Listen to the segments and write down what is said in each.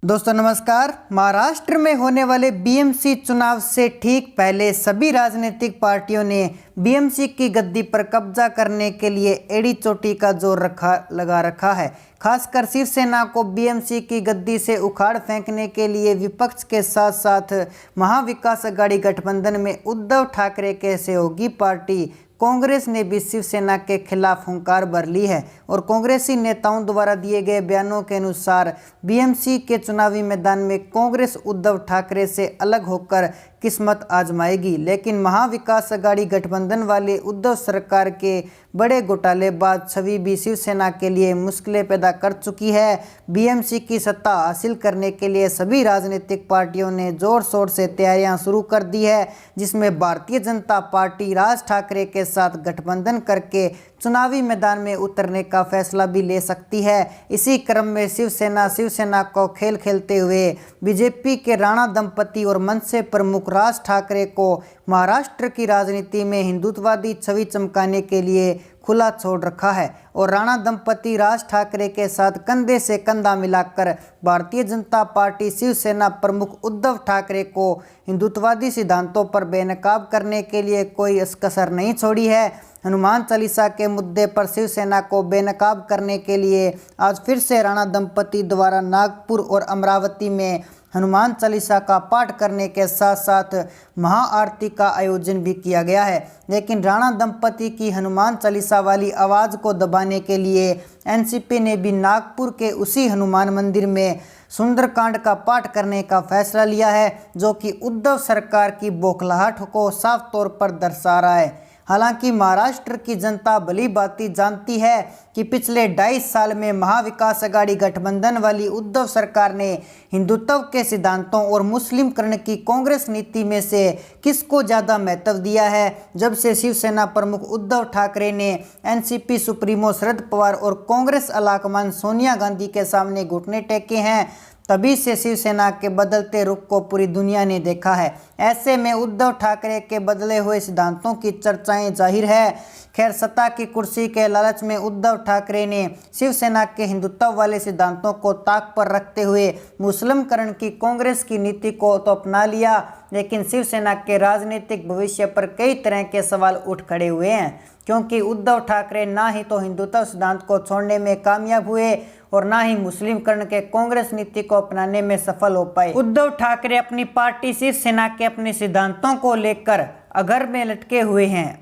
दोस्तों नमस्कार। महाराष्ट्र में होने वाले बीएमसी चुनाव से ठीक पहले सभी राजनीतिक पार्टियों ने बीएमसी की गद्दी पर कब्जा करने के लिए एड़ी चोटी का जोर लगा रखा है। खासकर शिवसेना को बीएमसी की गद्दी से उखाड़ फेंकने के लिए विपक्ष के साथ साथ महाविकास अघाड़ी गठबंधन में उद्धव ठाकरे के सहयोगी पार्टी कांग्रेस ने भी शिवसेना के खिलाफ हुंकार भर ली है और कांग्रेसी नेताओं द्वारा दिए गए बयानों के अनुसार बीएमसी के चुनावी मैदान में कांग्रेस उद्धव ठाकरे से अलग होकर किस्मत आजमाएगी। लेकिन महाविकास अघाड़ी गठबंधन वाले उद्धव सरकार के बड़े घोटालेबाज छवि भी शिवसेना के लिए मुश्किलें पैदा कर चुकी है। बीएमसी की सत्ता हासिल करने के लिए सभी राजनीतिक पार्टियों ने जोर शोर से तैयारियां शुरू कर दी है, जिसमें भारतीय जनता पार्टी राज ठाकरे के साथ गठबंधन करके चुनावी मैदान में उतरने का फैसला भी ले सकती है। इसी क्रम में शिवसेना को खेल खेलते हुए बीजेपी के राणा दंपति और मनसे प्रमुख राज ठाकरे को महाराष्ट्र की राजनीति में हिंदुत्ववादी छवि चमकाने के लिए खुला छोड़ रखा है और राणा दंपति राज ठाकरे के साथ कंधे से कंधा मिलाकर भारतीय जनता पार्टी शिवसेना प्रमुख उद्धव ठाकरे को हिंदुत्ववादी सिद्धांतों पर बेनकाब करने के लिए कोई कसर नहीं छोड़ी है। हनुमान चालीसा के मुद्दे पर शिवसेना को बेनकाब करने के लिए आज फिर से राणा दंपति द्वारा नागपुर और अमरावती में हनुमान चालीसा का पाठ करने के साथ साथ महाआरती का आयोजन भी किया गया है। लेकिन राणा दंपति की हनुमान चालीसा वाली आवाज़ को दबाने के लिए एनसीपी ने भी नागपुर के उसी हनुमान मंदिर में सुंदरकांड का पाठ करने का फैसला लिया है, जो कि उद्धव सरकार की बौखलाहट को साफ तौर पर दर्शा रहा है। हालांकि महाराष्ट्र की जनता भली भांति जानती है कि पिछले 2.5 साल में महाविकास अघाड़ी गठबंधन वाली उद्धव सरकार ने हिंदुत्व के सिद्धांतों और मुस्लिमकरण की कांग्रेस नीति में से किसको ज़्यादा महत्व दिया है। जब से शिवसेना प्रमुख उद्धव ठाकरे ने एनसीपी सुप्रीमो शरद पवार और कांग्रेस अलाकमान सोनिया गांधी के सामने घुटने टेके हैं, तभी से शिवसेना के बदलते रुख को पूरी दुनिया ने देखा है। ऐसे में उद्धव ठाकरे के बदले हुए सिद्धांतों की चर्चाएं जाहिर है। खैर, सत्ता की कुर्सी के लालच में उद्धव ठाकरे ने शिवसेना के हिंदुत्व वाले सिद्धांतों को ताक पर रखते हुए मुस्लिमकरण की कांग्रेस की नीति को तो अपना लिया, लेकिन शिवसेना के राजनीतिक भविष्य पर कई तरह के सवाल उठ खड़े हुए हैं, क्योंकि उद्धव ठाकरे ना ही तो हिंदुत्व सिद्धांत को छोड़ने में कामयाब हुए और ना ही मुस्लिमकरण के कांग्रेस नीति को अपनाने में सफल हो पाए। उद्धव ठाकरे अपनी पार्टी शिवसेना के अपने सिद्धांतों को लेकर अगर में लटके हुए हैं।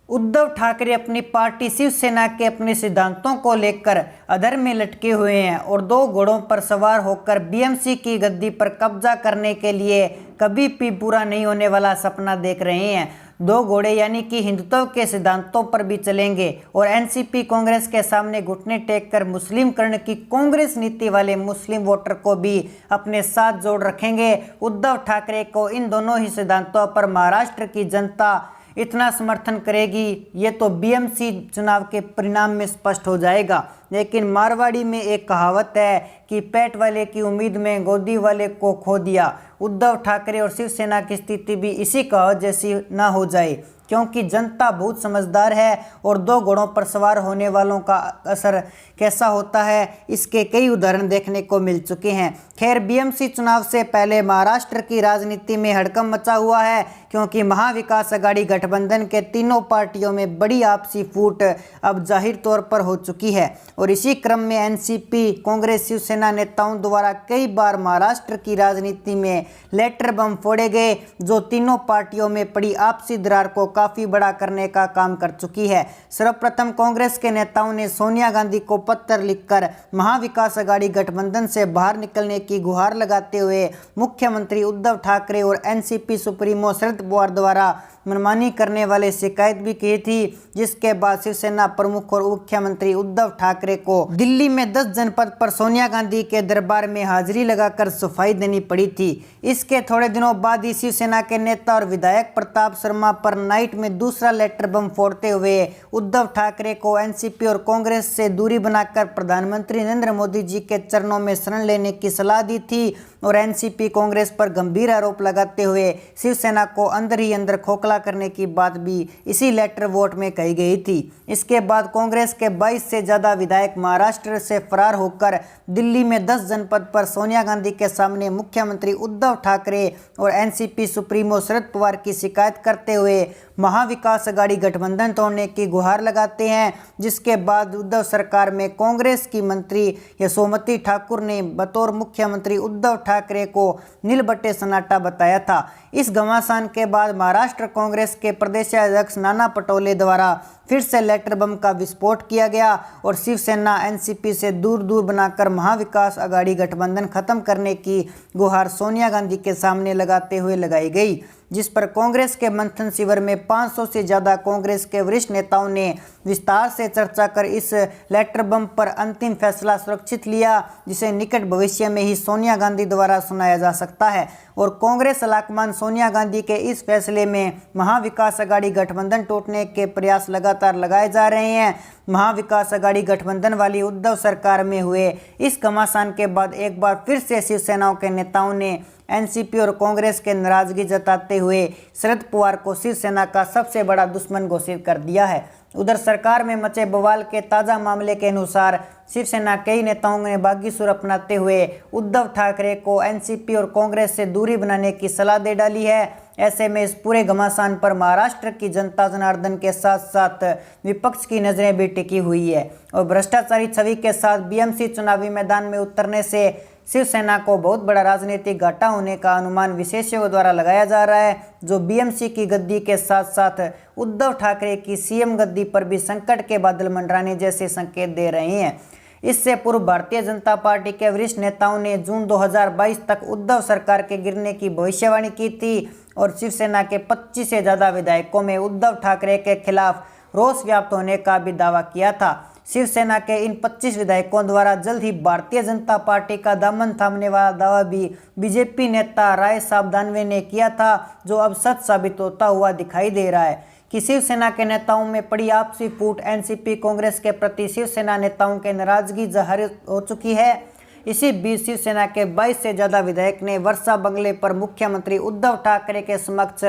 उद्धव ठाकरे अपनी पार्टी शिवसेना के अपने सिद्धांतों को लेकर अधर में लटके हुए हैं और 2 घोड़ों पर सवार होकर बीएमसी की गद्दी पर कब्जा करने के लिए कभी भी पूरा नहीं होने वाला सपना देख रहे हैं। 2 घोड़े यानी कि हिंदुत्व के सिद्धांतों पर भी चलेंगे और एनसीपी कांग्रेस के सामने घुटने टेक कर मुस्लिमकरण की कांग्रेस नीति वाले मुस्लिम वोटर को भी अपने साथ जोड़ रखेंगे। उद्धव ठाकरे को इन दोनों ही सिद्धांतों पर महाराष्ट्र की जनता इतना समर्थन करेगी, ये तो बीएमसी चुनाव के परिणाम में स्पष्ट हो जाएगा। लेकिन मारवाड़ी में एक कहावत है कि पेट वाले की उम्मीद में गोदी वाले को खो दिया। उद्धव ठाकरे और शिवसेना की स्थिति भी इसी कहावत जैसी ना हो जाए, क्योंकि जनता बहुत समझदार है और 2 घोड़ों पर सवार होने वालों का असर कैसा होता है, इसके कई उदाहरण देखने को मिल चुके हैं। खैर, बीएमसी चुनाव से पहले महाराष्ट्र की राजनीति में हड़कंप मचा हुआ है, क्योंकि महाविकास अघाड़ी गठबंधन के तीनों पार्टियों में बड़ी आपसी फूट अब जाहिर तौर पर हो चुकी है और इसी क्रम में एनसीपी कांग्रेस शिवसेना नेताओं द्वारा कई बार महाराष्ट्र की राजनीति में लेटर बम फोड़े गए, जो तीनों पार्टियों में पड़ी आपसी दरार को काफी बड़ा करने का काम कर चुकी है। सर्वप्रथम कांग्रेस के नेताओं ने सोनिया गांधी को पत्र लिखकर महाविकास अघाड़ी गठबंधन से बाहर निकलने की गुहार लगाते हुए मुख्यमंत्री उद्धव ठाकरे और एनसीपी सुप्रीमो शरद पवार द्वारा मनमानी करने वाले शिकायत भी की थी, जिसके बाद शिवसेना प्रमुख और मुख्यमंत्री उद्धव ठाकरे को दिल्ली में 10 जनपद पर सोनिया गांधी के दरबार में हाजिरी लगाकर सफाई देनी पड़ी थी। इसके थोड़े दिनों बाद ही शिवसेना के नेता और विधायक प्रताप शर्मा पर नाइट में दूसरा लेटर बम फोड़ते हुए उद्धव ठाकरे को एनसीपी और कांग्रेस से दूरी बनाकर प्रधानमंत्री नरेंद्र मोदी जी के चरणों में शरण लेने की सलाह दी थी और एनसीपी कांग्रेस पर गंभीर आरोप लगाते हुए शिवसेना को अंदर ही अंदर खोखला हल्का करने की बात भी इसी लेटर वोट में कही गई थी। इसके बाद कांग्रेस के 22 से ज़्यादा विधायक महाराष्ट्र से फरार होकर दिल्ली में 10 जनपद पर सोनिया गांधी के सामने मुख्यमंत्री उद्धव ठाकरे और एनसीपी सुप्रीमो शरद पवार की शिकायत करते हुए महाविकास अघाड़ी गठबंधन तोड़ने की गुहार लगाते हैं, जिसके बाद उद्धव सरकार में कांग्रेस की मंत्री यशोमती ठाकुर ने बतौर मुख्यमंत्री उद्धव ठाकरे को नीलबट्टे सन्नाटा बताया था। इस घमासान के बाद महाराष्ट्र कांग्रेस के प्रदेशाध्यक्ष नाना पटोले द्वारा फिर से लेटर बम का विस्फोट किया गया और शिवसेना एनसीपी से दूर दूर बनाकर महाविकास अघाड़ी गठबंधन खत्म करने की गुहार सोनिया गांधी के सामने लगाते हुए लगाई गई, जिस पर कांग्रेस के मंथन शिविर में 500 से ज़्यादा कांग्रेस के वरिष्ठ नेताओं ने विस्तार से चर्चा कर इस लेटर बम पर अंतिम फैसला सुरक्षित लिया, जिसे निकट भविष्य में ही सोनिया गांधी द्वारा सुनाया जा सकता है। और कांग्रेस हलाकमान सोनिया गांधी के इस फैसले में महाविकास अघाड़ी गठबंधन टूटने के प्रयास लगातार लगाए जा रहे हैं। महाविकास अघाड़ी गठबंधन वाली उद्धव सरकार में हुए इस घमासान के बाद एक बार फिर से शिवसेना के नेताओं ने एनसीपी और कांग्रेस के नाराजगी जताते हुए शरद पवार को शिवसेना का सबसे बड़ा दुश्मन घोषित कर दिया है। उधर सरकार में मचे बवाल के ताज़ा मामले के अनुसार शिवसेना कई नेताओं ने बागी सुर अपनाते हुए उद्धव ठाकरे को एनसीपी और कांग्रेस से दूरी बनाने की सलाह दे डाली है। ऐसे में इस पूरे घमासान पर महाराष्ट्र की जनता जनार्दन के साथ साथ विपक्ष की नज़रें भी टिकी हुई है और भ्रष्टाचारी छवि के साथ बीएमसी चुनावी मैदान में उतरने से शिवसेना को बहुत बड़ा राजनीतिक घाटा होने का अनुमान विशेषज्ञों द्वारा लगाया जा रहा है, जो बीएमसी की गद्दी के साथ साथ उद्धव ठाकरे की सीएम गद्दी पर भी संकट के बादल मंडराने जैसे संकेत दे रहे हैं। इससे पूर्व भारतीय जनता पार्टी के वरिष्ठ नेताओं ने जून 2022 तक उद्धव सरकार के गिरने की भविष्यवाणी की थी और शिवसेना के 25 से ज़्यादा विधायकों में उद्धव ठाकरे के खिलाफ रोष व्याप्त होने का भी दावा किया था। शिवसेना के इन 25 विधायकों द्वारा जल्द ही भारतीय जनता पार्टी का दामन थामने वाला दावा भी बीजेपी नेता राय साहब दानवे ने किया था, जो अब सच साबित होता हुआ दिखाई दे रहा है कि शिवसेना के नेताओं में पड़ी आपसी फूट एनसीपी कांग्रेस के प्रति शिवसेना नेताओं के नाराजगी जाहिर हो चुकी है। इसी बीच शिवसेना के 22 से ज़्यादा विधायक ने वर्षा बंगले पर मुख्यमंत्री उद्धव ठाकरे के समक्ष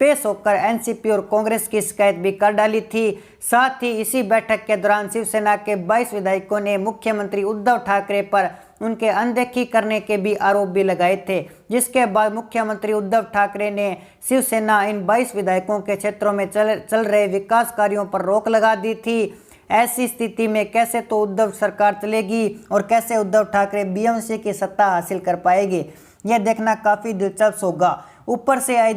पेश होकर एनसीपी और कांग्रेस की शिकायत भी कर डाली थी। साथ ही इसी बैठक के दौरान शिवसेना के 22 विधायकों ने मुख्यमंत्री उद्धव ठाकरे पर उनके अनदेखी करने के भी आरोप भी लगाए थे, जिसके बाद मुख्यमंत्री उद्धव ठाकरे ने शिवसेना इन 22 विधायकों के क्षेत्रों में चल रहे विकास कार्यों पर रोक लगा दी थी। ऐसी स्थिति में कैसे तो उद्धव सरकार चलेगी और कैसे उद्धव ठाकरे बीएमसी की सत्ता हासिल कर पाएंगे, यह देखना काफ़ी दिलचस्प होगा। ऊपर से आए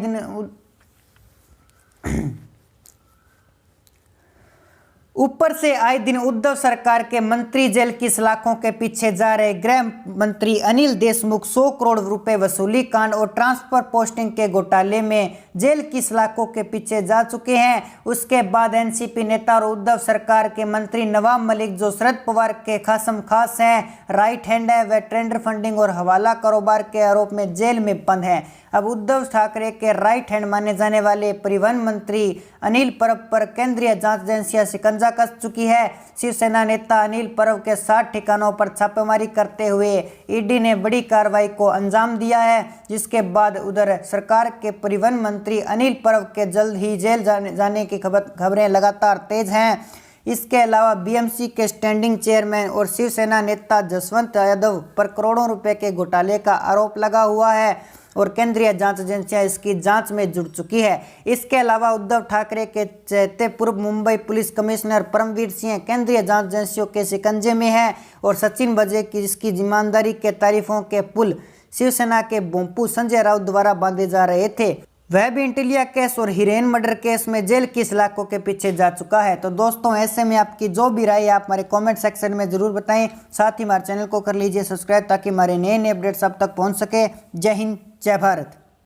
दिन उद्धव सरकार के मंत्री जेल की सलाखों के पीछे जा रहे गृह मंत्री अनिल देशमुख 100 करोड़ रुपए वसूली कांड और ट्रांसफर पोस्टिंग के घोटाले में जेल की सलाखों के पीछे जा चुके हैं। उसके बाद एनसीपी नेता और उद्धव सरकार के मंत्री नवाब मलिक, जो शरद पवार के खासम खास हैं, राइट हैंड है, वे टेंडर फंडिंग और हवाला कारोबार के आरोप में जेल में बंद हैं। अब उद्धव ठाकरे के राइट हैंड माने जाने वाले परिवहन मंत्री अनिल परब पर केंद्रीय जांच एजेंसियां शिकंजा कस चुकी है। शिवसेना नेता अनिल परब के 60 ठिकानों पर छापेमारी करते हुए ईडी ने बड़ी कार्रवाई को अंजाम दिया है, जिसके बाद उधर सरकार के परिवहन मंत्री अनिल परब के जल्द ही जेल जाने की खबरें लगातार तेज हैं। इसके अलावा बीएमसी के स्टैंडिंग चेयरमैन और शिवसेना नेता जसवंत यादव पर करोड़ों रुपए के घोटाले का आरोप लगा हुआ है और केंद्रीय जांच एजेंसियां इसकी जांच में जुट चुकी है। इसके अलावा उद्धव ठाकरे के चहेते पूर्व मुंबई पुलिस कमिश्नर परमवीर सिंह केंद्रीय जांच एजेंसियों के शिकंजे में है और सचिन बजे की इसकी ईमानदारी के तारीफों के पुल शिवसेना के बोंपू संजय राउत द्वारा बांधे जा रहे थे। वह भी इंटिलिया केस और हिरेन मर्डर केस में जेल की सलाखों के पीछे जा चुका है। तो दोस्तों, ऐसे में आपकी जो भी राय है आप हमारे कमेंट सेक्शन में ज़रूर बताएं। साथ ही हमारे चैनल को कर लीजिए सब्सक्राइब ताकि हमारे नए अपडेट्स आप तक पहुंच सके। जय हिंद, जय भारत।